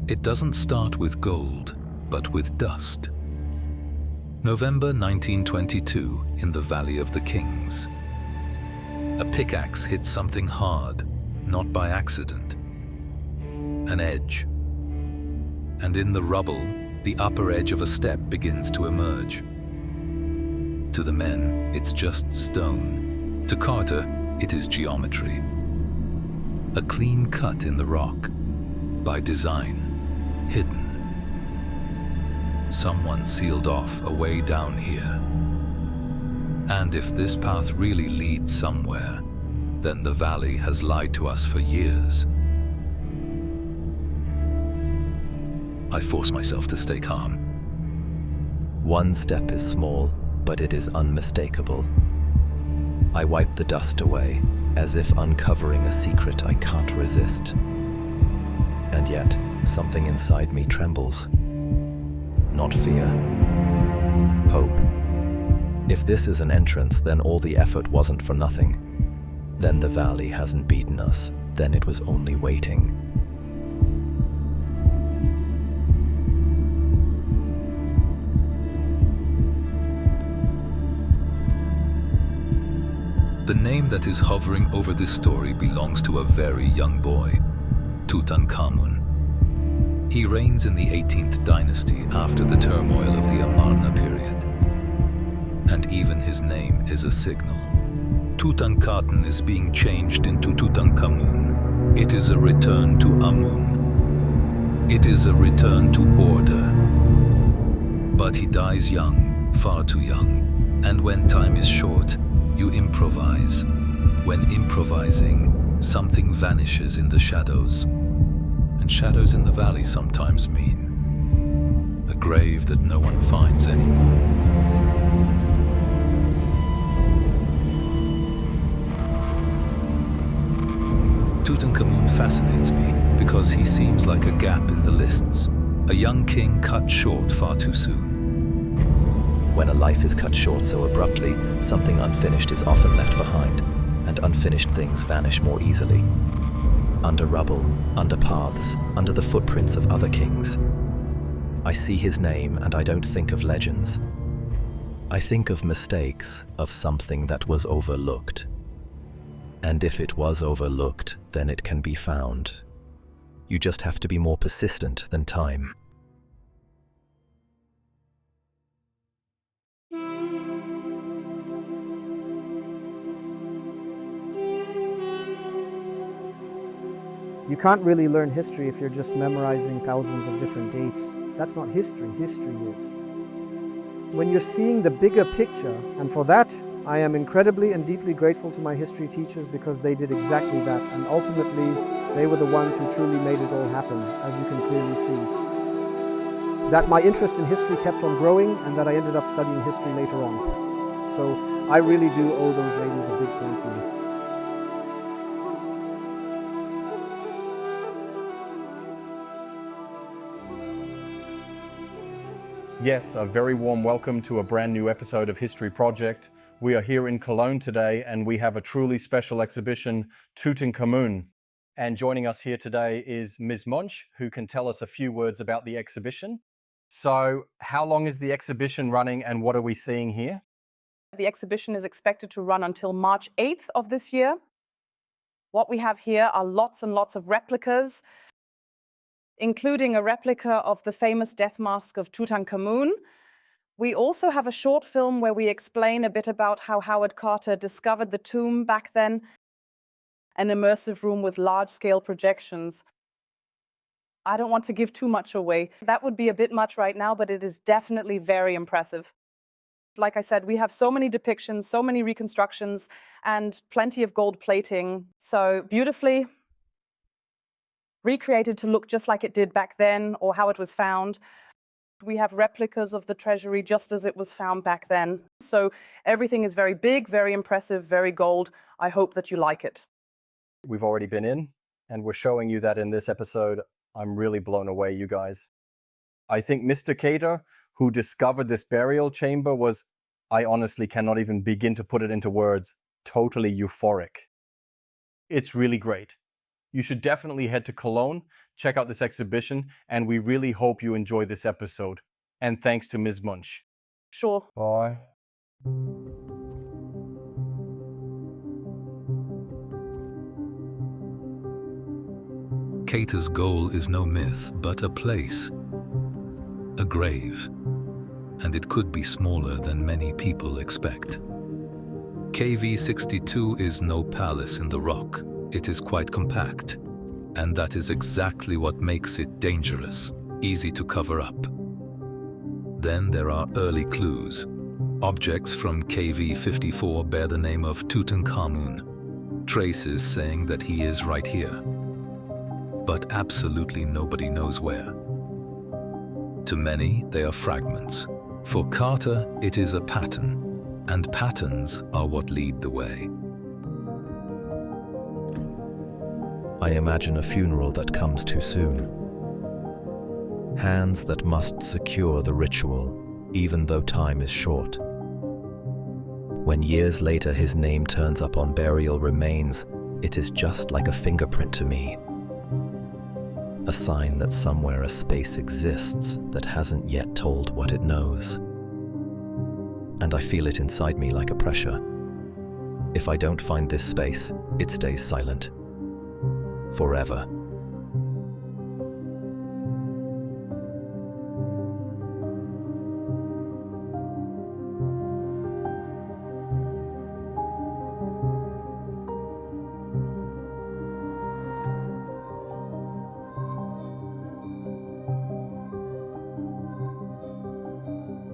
It doesn't start with gold, but with dust. November 1922 in the Valley of the Kings. A pickaxe hits something hard, not by accident. An edge. And in the rubble, the upper edge of a step begins to emerge. To the men, it's just stone. To Carter, it is geometry. A clean cut in the rock, by design, hidden. Someone sealed off a way down here. And if this path really leads somewhere, then the valley has lied to us for years. I force myself to stay calm. One step is small, but it is unmistakable. I wipe the dust away, as if uncovering a secret I can't resist. And yet, something inside me trembles. Not fear. Hope. If this is an entrance, then all the effort wasn't for nothing. Then the valley hasn't beaten us. Then it was only waiting. The name that is hovering over this story belongs to a very young boy, Tutankhamun. He reigns in the 18th dynasty after the turmoil of the Amarna period. And even his name is a signal. Tutankhaten is being changed into Tutankhamun. It is a return to Amun. It is a return to order. But he dies young, far too young. And when time is short, you improvise. When improvising, something vanishes in the shadows. And shadows in the valley sometimes mean a grave that no one finds anymore. Tutankhamun fascinates me because he seems like a gap in the lists, a young king cut short far too soon. When a life is cut short so abruptly, something unfinished is often left behind, and unfinished things vanish more easily. Under rubble, under paths, under the footprints of other kings. I see his name and I don't think of legends. I think of mistakes, of something that was overlooked. And if it was overlooked, then it can be found. You just have to be more persistent than time. You can't really learn history if you're just memorizing thousands of different dates. That's not history. History is when you're seeing the bigger picture, and for that, I am incredibly and deeply grateful to my history teachers because they did exactly that, and ultimately, they were the ones who truly made it all happen, as you can clearly see. That my interest in history kept on growing, and that I ended up studying history later on. So I really do owe those ladies a big thank you. Yes, a very warm welcome to a brand new episode of History Project. We are here in Cologne today and we have a truly special exhibition, Tutankhamun. And joining us here today is Ms. Monch, who can tell us a few words about the exhibition. So, how long is the exhibition running and what are we seeing here? The exhibition is expected to run until March 8th of this year. What we have here are lots and lots of replicas, including a replica of the famous death mask of Tutankhamun. We also have a short film where we explain a bit about how Howard Carter discovered the tomb back then, an immersive room with large-scale projections. I don't want to give too much away. That would be a bit much right now, but it is definitely very impressive. Like I said, we have so many depictions, so many reconstructions, and plenty of gold plating. So beautifully recreated to look just like it did back then or how it was found. We have replicas of the treasury just as it was found back then. So everything is very big, very impressive, very gold. I hope that you like it. We've already been in and we're showing you that in this episode. I'm really blown away, you guys. I think Mr. Cater, who discovered this burial chamber, was, I honestly cannot even begin to put it into words, totally euphoric. It's really great. You should definitely head to Cologne, check out this exhibition, and we really hope you enjoy this episode. And thanks to Ms. Munch. Sure. Bye. Kater's goal is no myth, but a place, a grave, and it could be smaller than many people expect. KV-62 is no palace in the rock. It is quite compact, and that is exactly what makes it dangerous, easy to cover up. Then there are early clues. Objects from KV-54 bear the name of Tutankhamun, traces saying that he is right here. But absolutely nobody knows where. To many, they are fragments. For Carter, it is a pattern, and patterns are what lead the way. I imagine a funeral that comes too soon. Hands that must secure the ritual, even though time is short. When years later his name turns up on burial remains, it is just like a fingerprint to me. A sign that somewhere a space exists that hasn't yet told what it knows. And I feel it inside me like a pressure. If I don't find this space, it stays silent. Forever.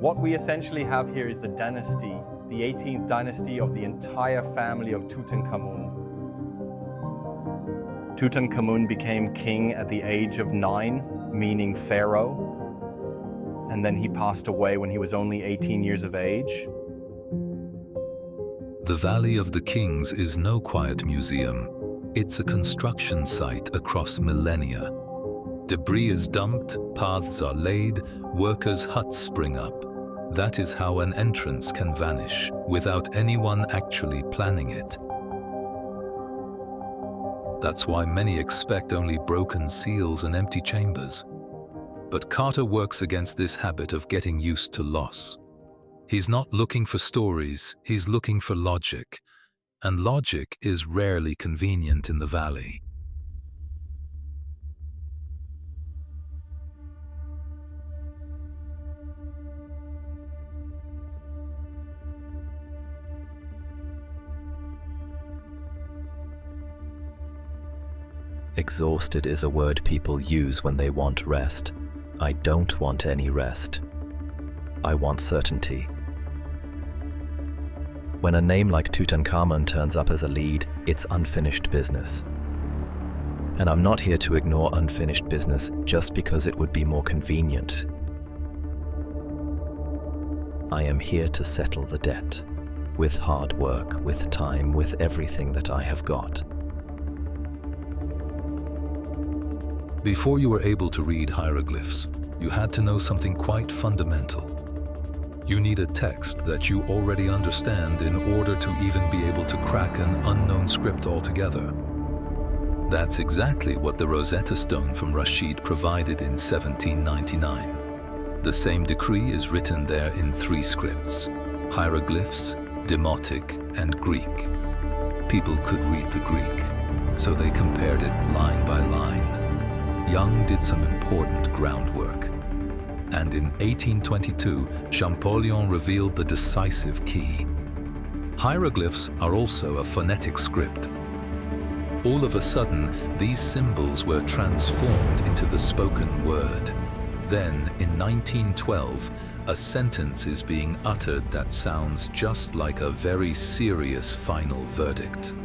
What we essentially have here is the dynasty, the 18th dynasty of the entire family of Tutankhamun. Tutankhamun became king at the age of 9, meaning pharaoh, and then he passed away when he was only 18 years of age. The Valley of the Kings is no quiet museum. It's a construction site across millennia. Debris is dumped, paths are laid, workers' huts spring up. That is how an entrance can vanish, without anyone actually planning it. That's why many expect only broken seals and empty chambers. But Carter works against this habit of getting used to loss. He's not looking for stories, he's looking for logic. And logic is rarely convenient in the valley. Exhausted is a word people use when they want rest. I don't want any rest. I want certainty. When a name like Tutankhamun turns up as a lead, it's unfinished business. And I'm not here to ignore unfinished business just because it would be more convenient. I am here to settle the debt, with hard work, with time, with everything that I have got. Before you were able to read hieroglyphs, you had to know something quite fundamental. You need a text that you already understand in order to even be able to crack an unknown script altogether. That's exactly what the Rosetta Stone from Rashid provided in 1799. The same decree is written there in 3 scripts: hieroglyphs, Demotic, and Greek. People could read the Greek, so they compared it line by line. Young did some important groundwork. And in 1822, Champollion revealed the decisive key. Hieroglyphs are also a phonetic script. All of a sudden, these symbols were transformed into the spoken word. Then, in 1912, a sentence is being uttered that sounds just like a very serious final verdict.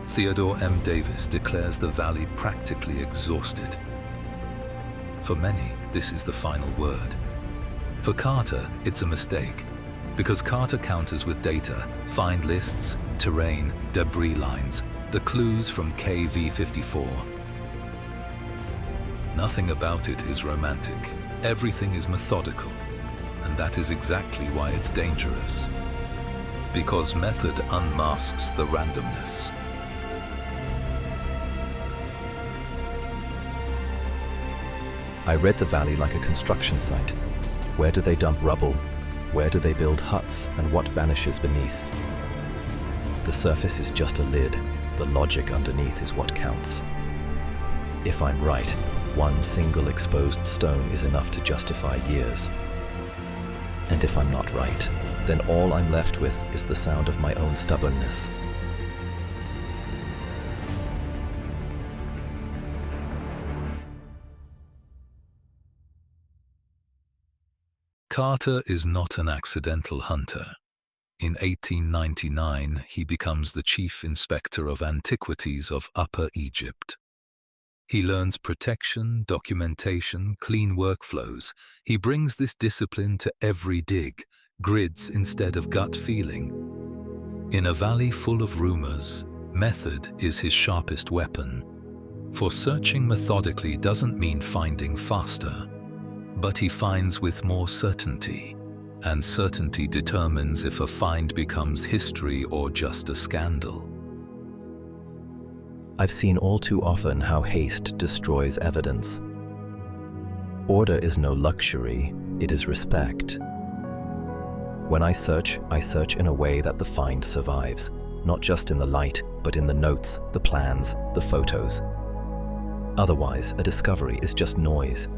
Theodore M. Davis declares the valley practically exhausted. For many, this is the final word. For Carter, it's a mistake, because Carter counters with data, find lists, terrain, debris lines, the clues from KV-54. Nothing about it is romantic. Everything is methodical, and that is exactly why it's dangerous. Because method unmasks the randomness. I read the valley like a construction site. Where do they dump rubble? Where do they build huts, and what vanishes beneath? The surface is just a lid. The logic underneath is what counts. If I'm right, one single exposed stone is enough to justify years. And if I'm not right, then all I'm left with is the sound of my own stubbornness. Carter is not an accidental hunter. In 1899, he becomes the chief inspector of antiquities of Upper Egypt. He learns protection, documentation, clean workflows. He brings this discipline to every dig, grids instead of gut feeling. In a valley full of rumors, method is his sharpest weapon. For searching methodically doesn't mean finding faster, but he finds with more certainty, and certainty determines if a find becomes history or just a scandal. I've seen all too often how haste destroys evidence. Order is no luxury, it is respect. When I search in a way that the find survives, not just in the light, but in the notes, the plans, the photos. Otherwise, a discovery is just noise.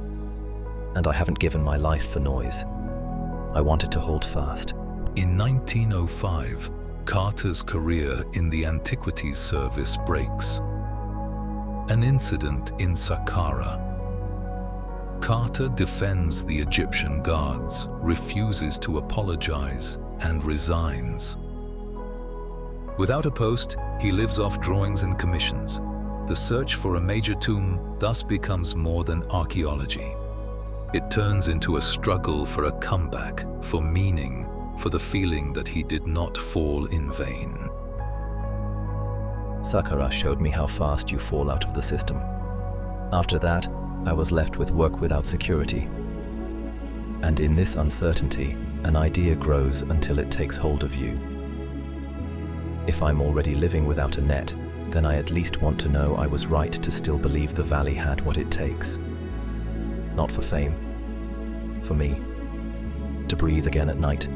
And I haven't given my life for noise. I wanted to hold fast. In 1905, Carter's career in the Antiquities Service breaks. An incident in Saqqara. Carter defends the Egyptian guards, refuses to apologize, and resigns. Without a post, he lives off drawings and commissions. The search for a major tomb thus becomes more than archaeology. It turns into a struggle for a comeback, for meaning, for the feeling that he did not fall in vain. Saqqara showed me how fast you fall out of the system. After that, I was left with work without security. And in this uncertainty, an idea grows until it takes hold of you. If I'm already living without a net, then I at least want to know I was right to still believe the valley had what it takes. Not for fame, for me, to breathe again at night.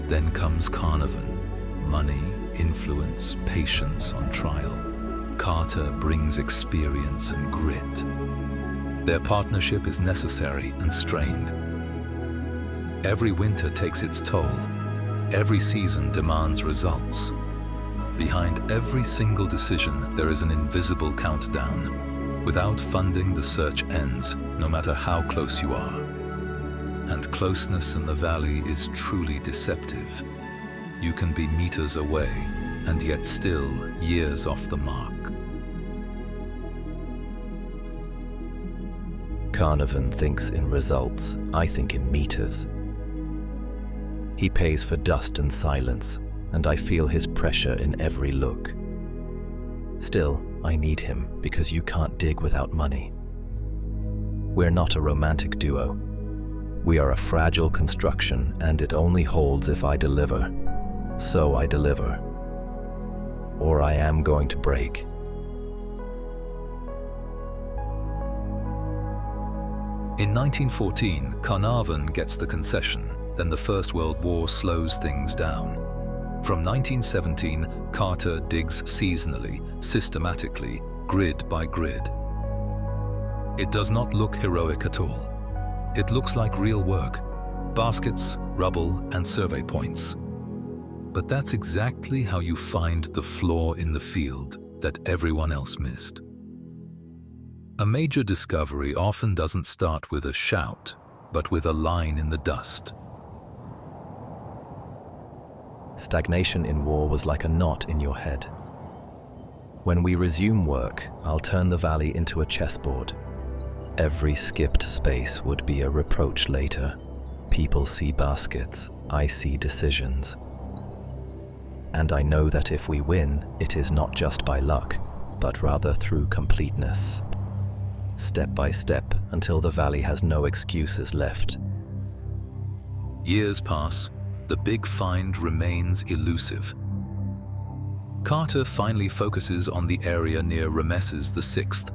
Then comes Carnarvon. Money, influence, patience on trial. Carter brings experience and grit. Their partnership is necessary and strained. Every winter takes its toll. Every season demands results. Behind every single decision, there is an invisible countdown. Without funding, the search ends, no matter how close you are. And closeness in the valley is truly deceptive. You can be meters away, and yet still years off the mark. Carnarvon thinks in results, I think in meters. He pays for dust and silence, and I feel his pressure in every look. Still, I need him because you can't dig without money. We're not a romantic duo. We are a fragile construction, and it only holds if I deliver. So I deliver. Or I am going to break. In 1914, Carnarvon gets the concession. Then the First World War slows things down. From 1917, Carter digs seasonally, systematically, grid by grid. It does not look heroic at all. It looks like real work, baskets, rubble, and survey points. But that's exactly how you find the flaw in the field that everyone else missed. A major discovery often doesn't start with a shout, but with a line in the dust. Stagnation in war was like a knot in your head. When we resume work, I'll turn the valley into a chessboard. Every skipped space would be a reproach later. People see baskets, I see decisions. And I know that if we win, it is not just by luck, but rather through completeness. Step by step, until the valley has no excuses left. Years pass. The big find remains elusive. Carter finally focuses on the area near Ramesses VI,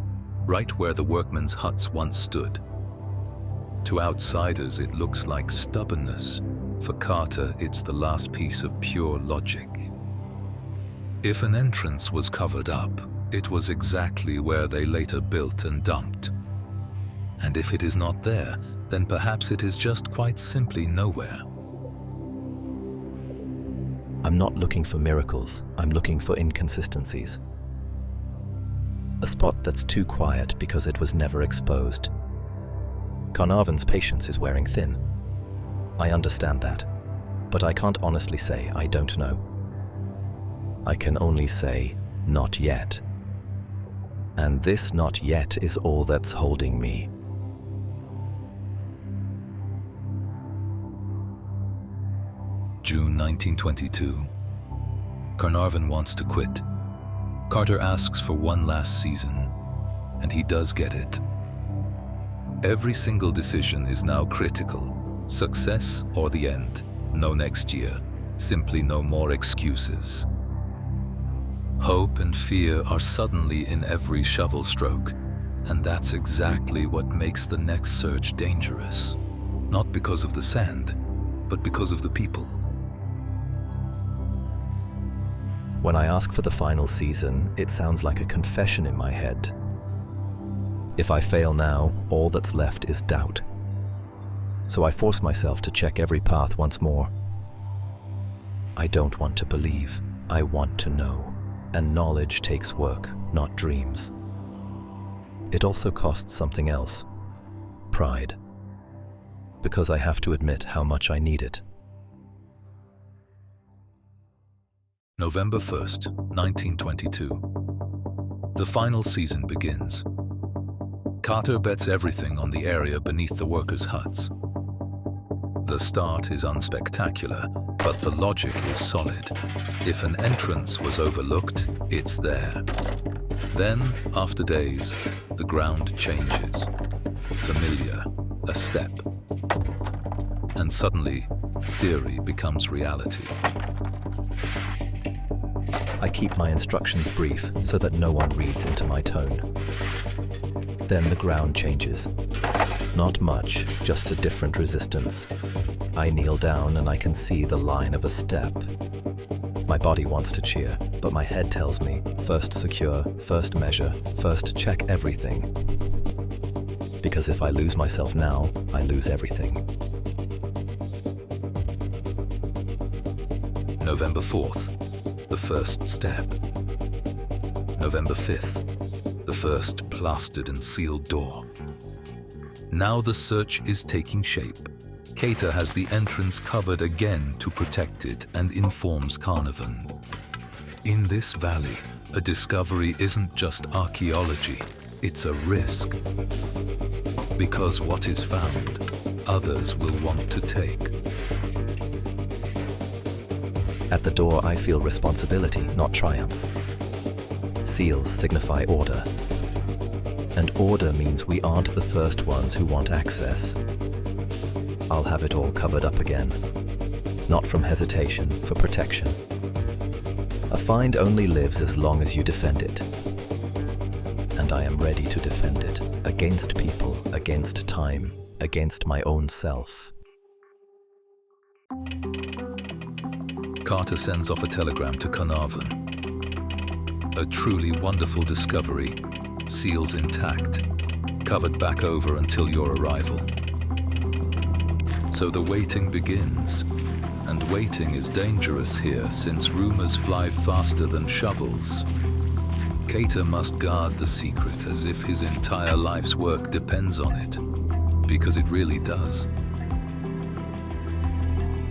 right where the workmen's huts once stood. To outsiders, it looks like stubbornness. For Carter, it's the last piece of pure logic. If an entrance was covered up, it was exactly where they later built and dumped. And if it is not there, then perhaps it is just quite simply nowhere. I'm not looking for miracles, I'm looking for inconsistencies. A spot that's too quiet because it was never exposed. Carnarvon's patience is wearing thin. I understand that, but I can't honestly say I don't know. I can only say, not yet. And this not yet is all that's holding me. June 1922. Carnarvon wants to quit. Carter asks for one last season, and he does get it. Every single decision is now critical. Success or the end. No next year. Simply no more excuses. Hope and fear are suddenly in every shovel stroke, and that's exactly what makes the next search dangerous. Not because of the sand, but because of the people. When I ask for the final season, it sounds like a confession in my head. If I fail now, all that's left is doubt. So I force myself to check every path once more. I don't want to believe, I want to know. And knowledge takes work, not dreams. It also costs something else. Pride. Because I have to admit how much I need it. November 1st, 1922. The final season begins. Carter bets everything on the area beneath the workers' huts. The start is unspectacular, but the logic is solid. If an entrance was overlooked, it's there. Then, after days, the ground changes. Familiar, a step. And suddenly, theory becomes reality. I keep my instructions brief so that no one reads into my tone. Then the ground changes. Not much, just a different resistance. I kneel down and I can see the line of a step. My body wants to cheer, but my head tells me, first secure, first measure, first check everything. Because if I lose myself now, I lose everything. November 4th, the first step. November 5th, the first plastered and sealed door. Now the search is taking shape. Carter has the entrance covered again to protect it and informs Carnarvon. In this valley, a discovery isn't just archaeology, it's a risk. Because what is found, others will want to take. At the door, I feel responsibility, not triumph. Seals signify order. And order means we aren't the first ones who want access. I'll have it all covered up again. Not from hesitation, for protection. A find only lives as long as you defend it. And I am ready to defend it, against people, against time, against my own self. Carter sends off a telegram to Carnarvon. A truly wonderful discovery, seals intact, covered back over until your arrival. So the waiting begins, and waiting is dangerous here since rumors fly faster than shovels. Carter must guard the secret as if his entire life's work depends on it, because it really does.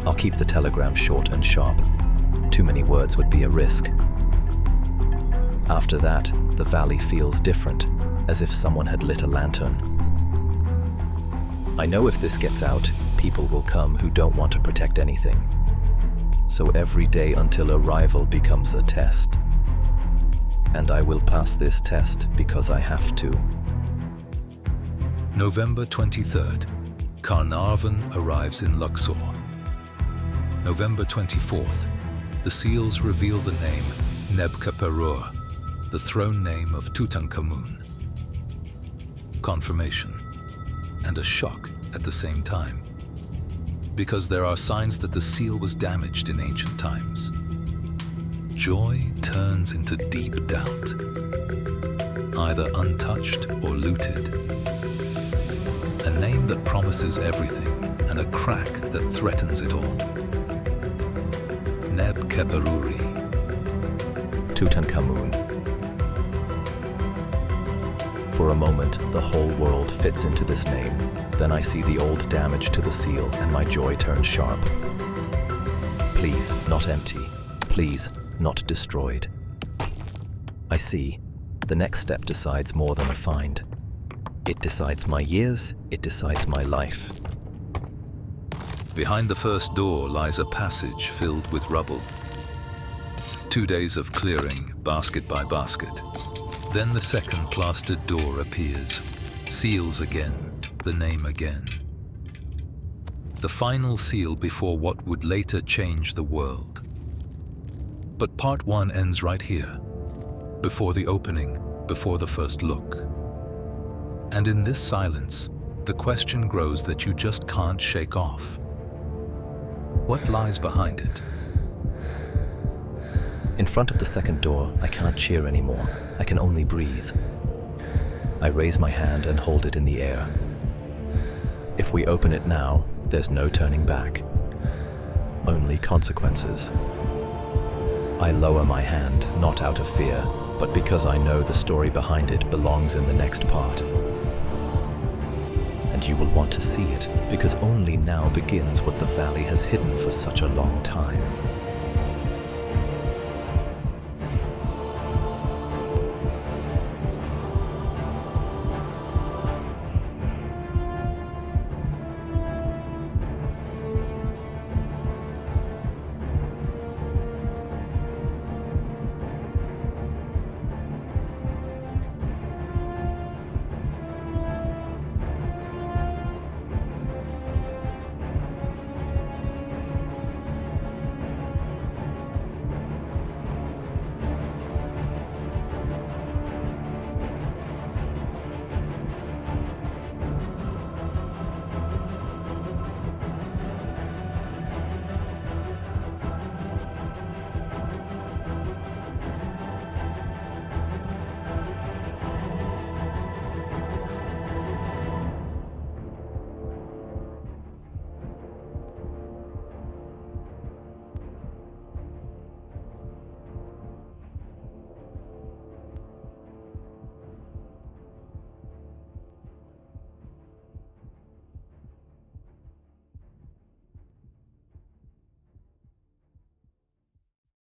I'll keep the telegram short and sharp. Too many words would be a risk. After that, the valley feels different, as if someone had lit a lantern. I know if this gets out, people will come who don't want to protect anything. So every day until arrival becomes a test. And I will pass this test because I have to. November 23rd, Carnarvon arrives in Luxor. November 24th, the seals reveal the name Nebkheperur, the throne name of Tutankhamun. Confirmation and a shock at the same time, because there are signs that the seal was damaged in ancient times. Joy turns into deep doubt, either untouched or looted. A name that promises everything and a crack that threatens it all. Nebkheperuri. Tutankhamun. For a moment, the whole world fits into this name. Then I see the old damage to the seal and my joy turns sharp. Please, not empty. Please, not destroyed. I see. The next step decides more than a find. It decides my years, it decides my life. Behind the first door lies a passage filled with rubble. 2 days of clearing, basket by basket. Then the second plastered door appears. Seals again, the name again. The final seal before what would later change the world. But part one ends right here, before the opening, before the first look. And in this silence, the question grows that you just can't shake off. What lies behind it? In front of the second door, I can't cheer anymore. I can only breathe. I raise my hand and hold it in the air. If we open it now, there's no turning back. Only consequences. I lower my hand, not out of fear, but because I know the story behind it belongs in the next part. And you will want to see it, because only now begins what the valley has hidden for such a long time.